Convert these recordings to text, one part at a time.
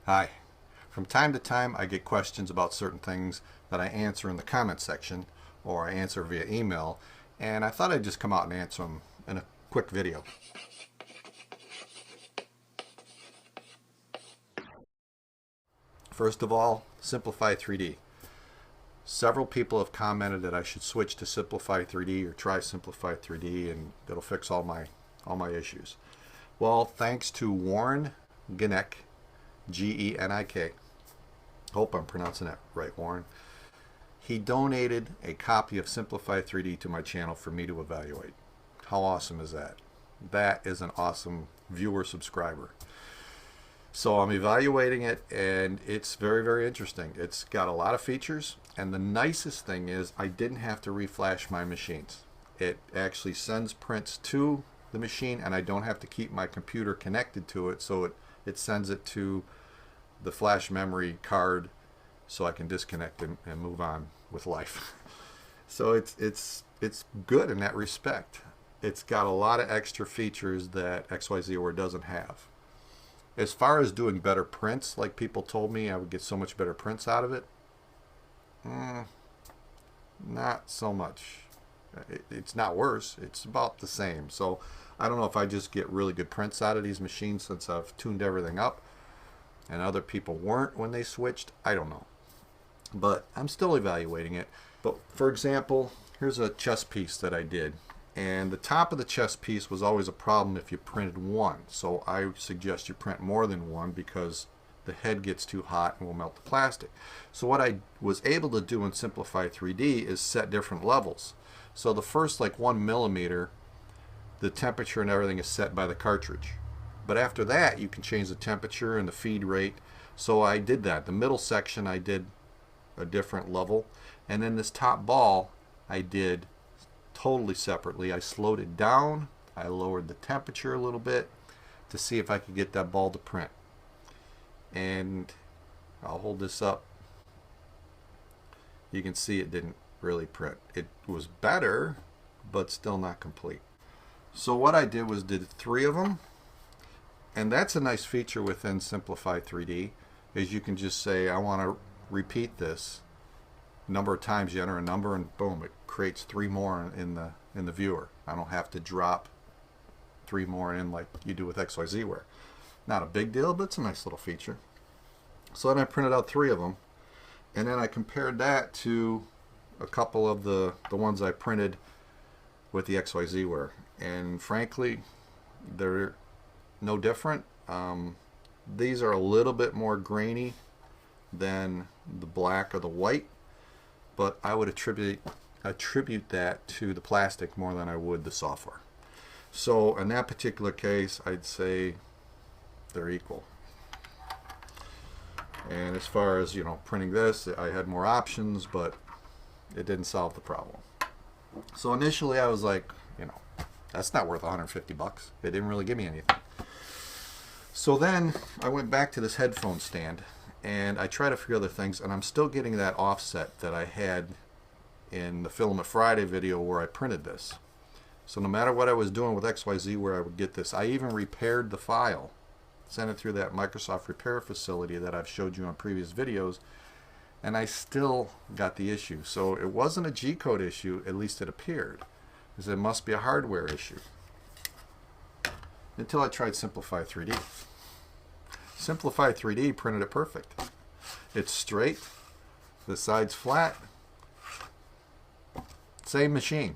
Hi. From time to time, I get questions about certain things that I answer in the comment section or I answer via email, and I thought I'd just come out and answer them in a quick video. First of all, Simplify 3D. Several people have commented that I should switch to Simplify 3D or try Simplify 3D and it'll fix all my issues. Well, thanks to Warren Genik, Genik. Hope I'm pronouncing that right, Warren. He donated a copy of Simplify 3D to my channel for me to evaluate. How awesome is that? That is an awesome viewer subscriber. So I'm evaluating it and it's very, very interesting. It's got a lot of features, and the nicest thing is I didn't have to reflash my machines. It actually sends prints to the machine and I don't have to keep my computer connected to it, so it sends it to the flash memory card so I can disconnect and move on with life. So it's good in that respect. It's got a lot of extra features that XYZware doesn't have. As far as doing better prints, like people told me I would get so much better prints out of it, not so much. It's not worse, it's about the same. So I don't know if I just get really good prints out of these machines since I've tuned everything up and other people weren't when they switched. I don't know, but I'm still evaluating it. But for example, here's a chess piece that I did, and the top of the chess piece was always a problem if you printed one. So I suggest you print more than one because the head gets too hot and will melt the plastic. So what I was able to do in Simplify 3D is set different levels. So the first like 1 millimeter, the temperature and everything is set by the cartridge. But after that, you can change the temperature and the feed rate. So I did that. The middle section I did a different level, and then this top ball I did totally separately. I slowed it down, I lowered the temperature a little bit to see if I could get that ball to print. And I'll hold this up. You can see it didn't really print. It was better, but still not complete. So what I did was did 3 of them, and that's a nice feature within Simplify 3D, is you can just say I want to repeat this number of times. You enter a number and boom, it creates 3 more in the viewer. I don't have to drop 3 more in like you do with XYZware. Not a big deal, but it's a nice little feature. So then I printed out 3 of them, and then I compared that to a couple of the ones I printed with the XYZware, and frankly they're no different. These are a little bit more grainy than the black or the white, but I would attribute that to the plastic more than I would the software. So in that particular case, I'd say they're equal. And as far as, you know, printing this, I had more options, but it didn't solve the problem. So initially I was like, you know, that's not worth 150 bucks. It didn't really give me anything. So then I went back to this headphone stand and I tried a few other things, and I'm still getting that offset that I had in the Filament Friday video where I printed this. So no matter what I was doing with XYZware, I would get this. I even repaired the file, sent it through that Microsoft repair facility that I've showed you on previous videos, and I still got the issue. So it wasn't a G-code issue, at least it appeared. It must be a hardware issue. Until I tried Simplify 3D. Simplify 3D printed it perfect. It's straight, the side's flat, same machine.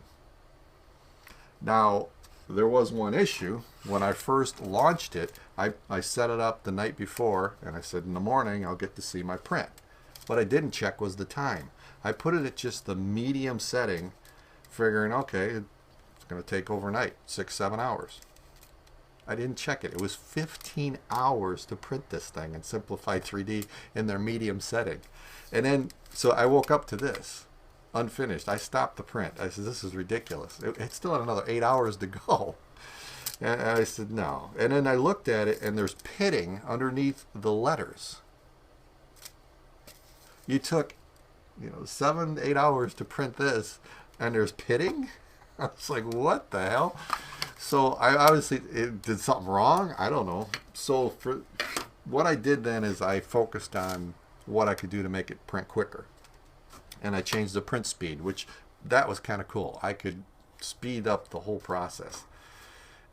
Now, there was one issue. When I first launched it, I set it up the night before, and I said in the morning I'll get to see my print. What I didn't check was the time. I put it at just the medium setting, figuring, okay, it's going to take overnight, 6-7 hours. I didn't check it. It was 15 hours to print this thing in Simplify 3D in their medium setting. And then, so I woke up to this, unfinished. I stopped the print. I said, this is ridiculous. It still had another 8 hours to go. And I said, no. And then I looked at it, and there's pitting underneath the letters. You took, 7-8 hours to print this, and there's pitting? I was like, what the hell? So I obviously did something wrong. I don't know. So what I did then is I focused on what I could do to make it print quicker. And I changed the print speed, which that was kind of cool. I could speed up the whole process.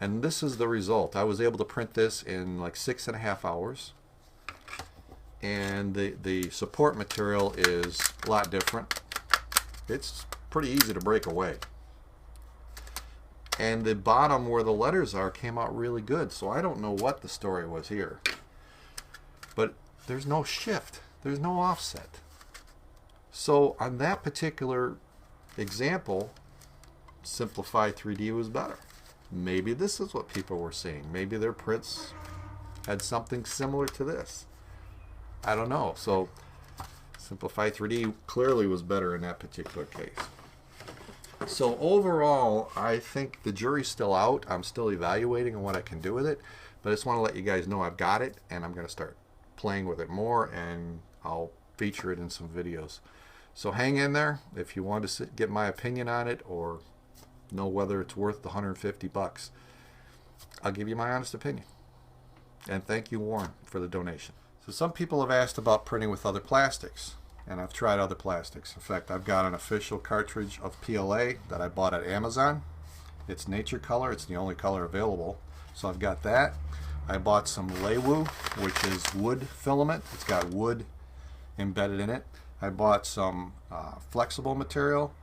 And this is the result. I was able to print this in like 6.5 hours. And the support material is a lot different. It's pretty easy to break away. And the bottom where the letters are came out really good. So I don't know what the story was here. But there's no shift. There's no offset. So on that particular example, Simplify 3D was better. Maybe this is what people were seeing. Maybe their prints had something similar to this. I don't know. So Simplify 3D clearly was better in that particular case. So overall, I think the jury's still out. I'm still evaluating on what I can do with it. But I just want to let you guys know I've got it, and I'm going to start playing with it more, and I'll feature it in some videos. So hang in there if you want to get my opinion on it or know whether it's worth the $150. I'll give you my honest opinion. And thank you, Warren, for the donation. So some people have asked about printing with other plastics, and I've tried other plastics. In fact, I've got an official cartridge of PLA that I bought at Amazon. It's nature color. It's the only color available. So I've got that. I bought some Leiwu, which is wood filament. It's got wood embedded in it. I bought some flexible material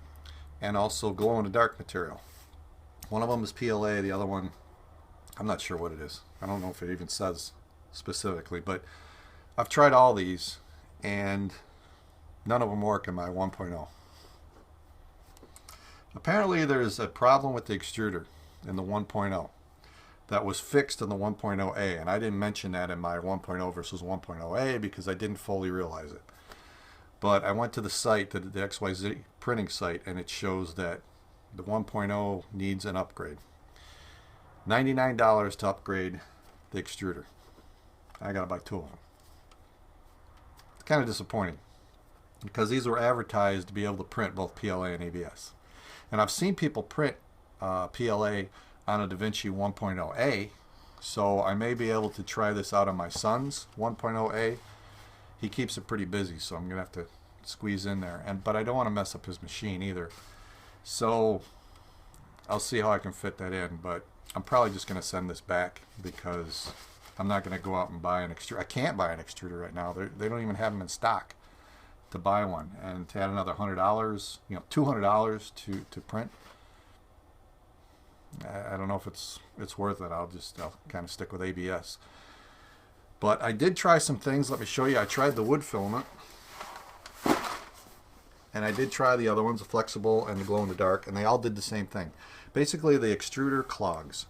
and also glow-in-the-dark material. One of them is PLA, the other one, I'm not sure what it is. I don't know if it even says specifically, but I've tried all these and none of them work in my 1.0. Apparently there's a problem with the extruder in the 1.0 that was fixed in the 1.0A, and I didn't mention that in my 1.0 versus 1.0A because I didn't fully realize it. But I went to the site, the XYZ printing site, and it shows that the 1.0 needs an upgrade. $99 to upgrade the extruder. I gotta buy 2 of them. It's kind of disappointing because these were advertised to be able to print both PLA and ABS. And I've seen people print PLA on a Davinci 1.0A, so I may be able to try this out on my son's 1.0A. He keeps it pretty busy, so I'm gonna have to squeeze in there. But I don't want to mess up his machine either. So I'll see how I can fit that in. But I'm probably just gonna send this back because I'm not gonna go out and buy an extruder. I can't buy an extruder right now. They don't even have them in stock to buy one. And to add another $100, $200 to print. I don't know if it's worth it. I'll kind of stick with ABS. But I did try some things. Let me show you. I tried the wood filament. And I did try the other ones, the flexible and the glow-in-the-dark, and they all did the same thing. Basically, the extruder clogs.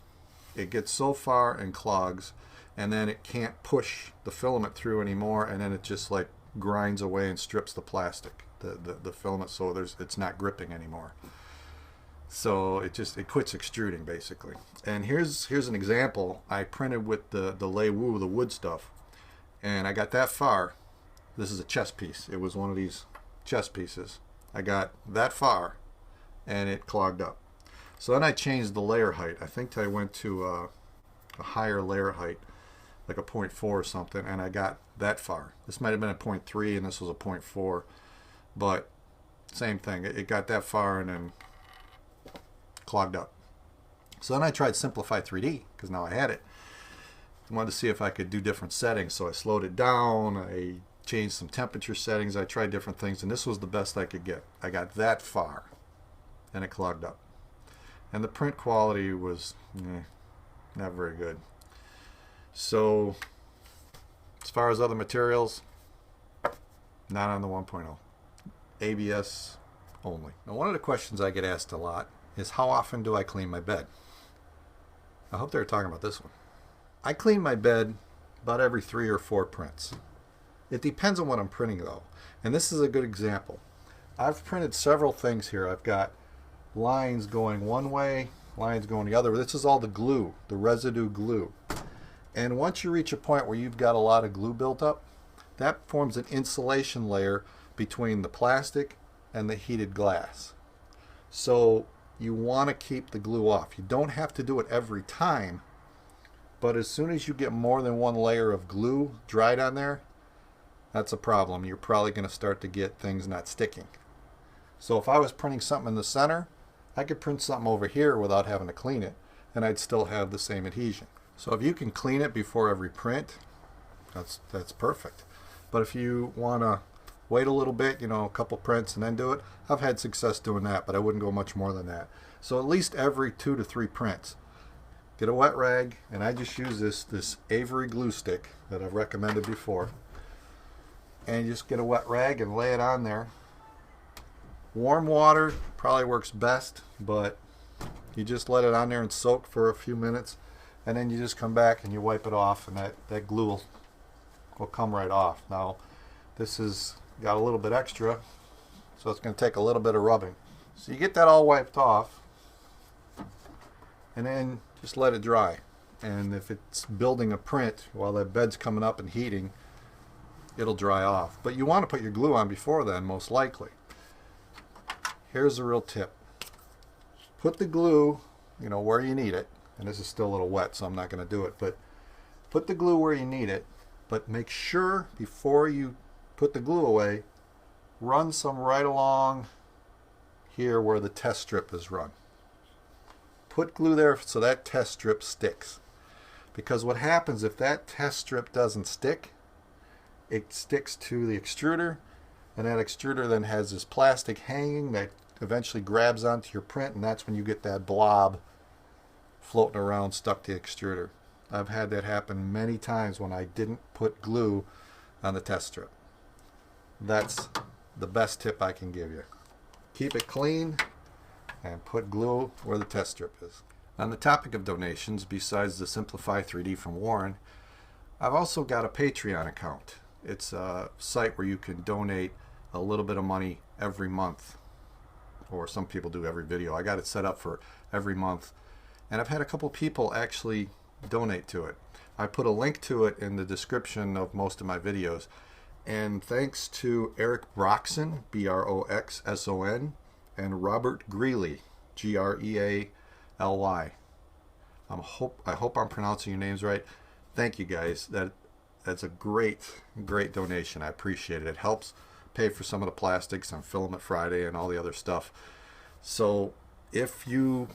It gets so far and clogs, and then it can't push the filament through anymore, and then it just like grinds away and strips the plastic, the filament, so it's not gripping anymore. So it quits extruding basically. And here's an example. I printed with the Leiwu, the wood stuff, and I got that far. This is a chess piece. It was one of these chess pieces. I got that far and it clogged up. So then I changed the layer height. I think I went to a higher layer height, like a 0.4 or something, and I got that far. This might have been a 0.3 and this was a 0.4, but same thing. It got that far and then clogged up. So then I tried Simplify 3D because now I had it. I wanted to see if I could do different settings, so I slowed it down. I changed some temperature settings. I tried different things, and this was the best I could get. I got that far and it clogged up. And the print quality was not very good. So as far as other materials, not on the 1.0. ABS only. Now, one of the questions I get asked a lot is how often do I clean my bed? I hope they're talking about this one. I clean my bed about every 3 or 4 prints. It depends on what I'm printing though. And this is a good example. I've printed several things here. I've got lines going one way, lines going the other. This is all the glue, the residue glue. And once you reach a point where you've got a lot of glue built up, that forms an insulation layer between the plastic and the heated glass. So you want to keep the glue off. You don't have to do it every time, But as soon as you get more than one layer of glue dried on there, that's a problem. You're probably going to start to get things not sticking. So if I was printing something in the center, I could print something over here without having to clean it, and I'd still have the same adhesion. So if you can clean it before every print, that's perfect. But if you want to wait a little bit, you know, a couple prints and then do it, I've had success doing that, but I wouldn't go much more than that. So at least every 2 to 3 prints, get a wet rag, and I just use this Avery glue stick that I've recommended before. And you just get a wet rag and lay it on there. Warm water probably works best, but you just let it on there and soak for a few minutes, and then you just come back and you wipe it off, and that glue will come right off. Now this has got a little bit extra, so it's going to take a little bit of rubbing. So you get that all wiped off, and then just let it dry. And if it's building a print while that bed's coming up and heating, it'll dry off. But you want to put your glue on before then, most likely. Here's a real tip. Put the glue, you know, where you need it. And this is still a little wet, so I'm not going to do it. But put the glue where you need it. But make sure before you put the glue away, run some right along here where the test strip is run. Put glue there so that test strip sticks. Because what happens if that test strip doesn't stick, it sticks to the extruder, and that extruder then has this plastic hanging that eventually grabs onto your print, and that's when you get that blob floating around stuck to the extruder. I've had that happen many times when I didn't put glue on the test strip. That's the best tip I can give you. Keep it clean and put glue where the test strip is. On the topic of donations, besides the Simplify 3D from Warren, I've also got a Patreon account. It's a site where you can donate a little bit of money every month, or some people do every video. I got it set up for every month, and I've had a couple people actually donate to it. I put a link to it in the description of most of my videos, and thanks to Eric Broxson, B-R-O-X-S-O-N, and Robert Greeley, G-R-E-A-L-Y. I hope I'm pronouncing your names right. Thank you guys. That's a great donation. I appreciate it. It helps pay for some of the plastics on Filament Friday and all the other stuff. So if you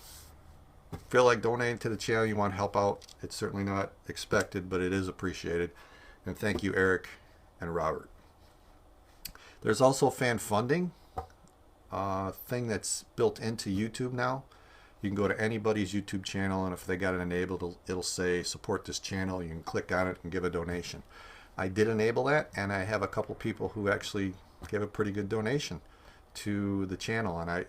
feel like donating to the channel, you want to help out, it's certainly not expected, but it is appreciated. And thank you, Eric and Robert. There's also fan funding, thing that's built into YouTube now. You can go to anybody's YouTube channel, and if they got it enabled, it'll say support this channel. You can click on it and give a donation. I did enable that, and I have a couple people who actually gave a pretty good donation to the channel, and I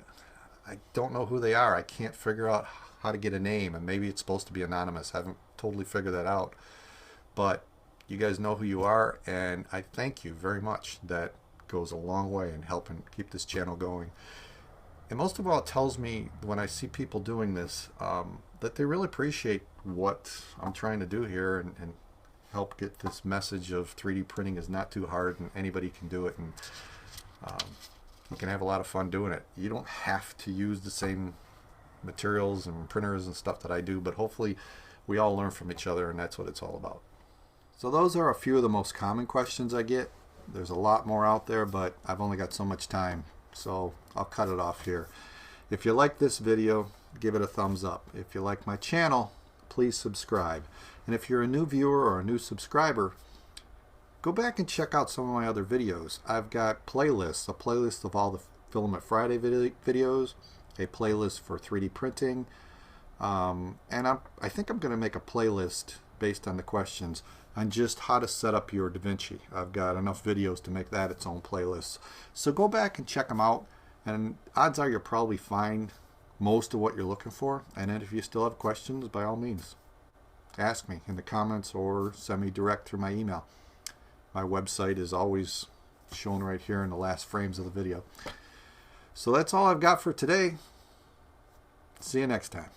don't know who they are. I can't figure out how to get a name, and maybe it's supposed to be anonymous. I haven't totally figured that out, but you guys know who you are, and I thank you very much. That goes a long way in helping keep this channel going. And most of all, it tells me when I see people doing this that they really appreciate what I'm trying to do here and help get this message of 3D printing is not too hard and anybody can do it, and you can have a lot of fun doing it. You don't have to use the same materials and printers and stuff that I do, but hopefully we all learn from each other, and that's what it's all about. So those are a few of the most common questions I get. There's a lot more out there, but I've only got so much time, so I'll cut it off here. If you like this video, give it a thumbs up. If you like my channel, please subscribe. And if you're a new viewer or a new subscriber, go back and check out some of my other videos. I've got playlists, a playlist of all the Filament Friday videos, a playlist for 3D printing, and I think I'm going to make a playlist based on the questions on just how to set up your Davinci. I've got enough videos to make that its own playlist. So go back and check them out, and odds are you'll probably find most of what you're looking for. And then if you still have questions, by all means, ask me in the comments or send me direct through my email. My website is always shown right here in the last frames of the video. So that's all I've got for today. See you next time.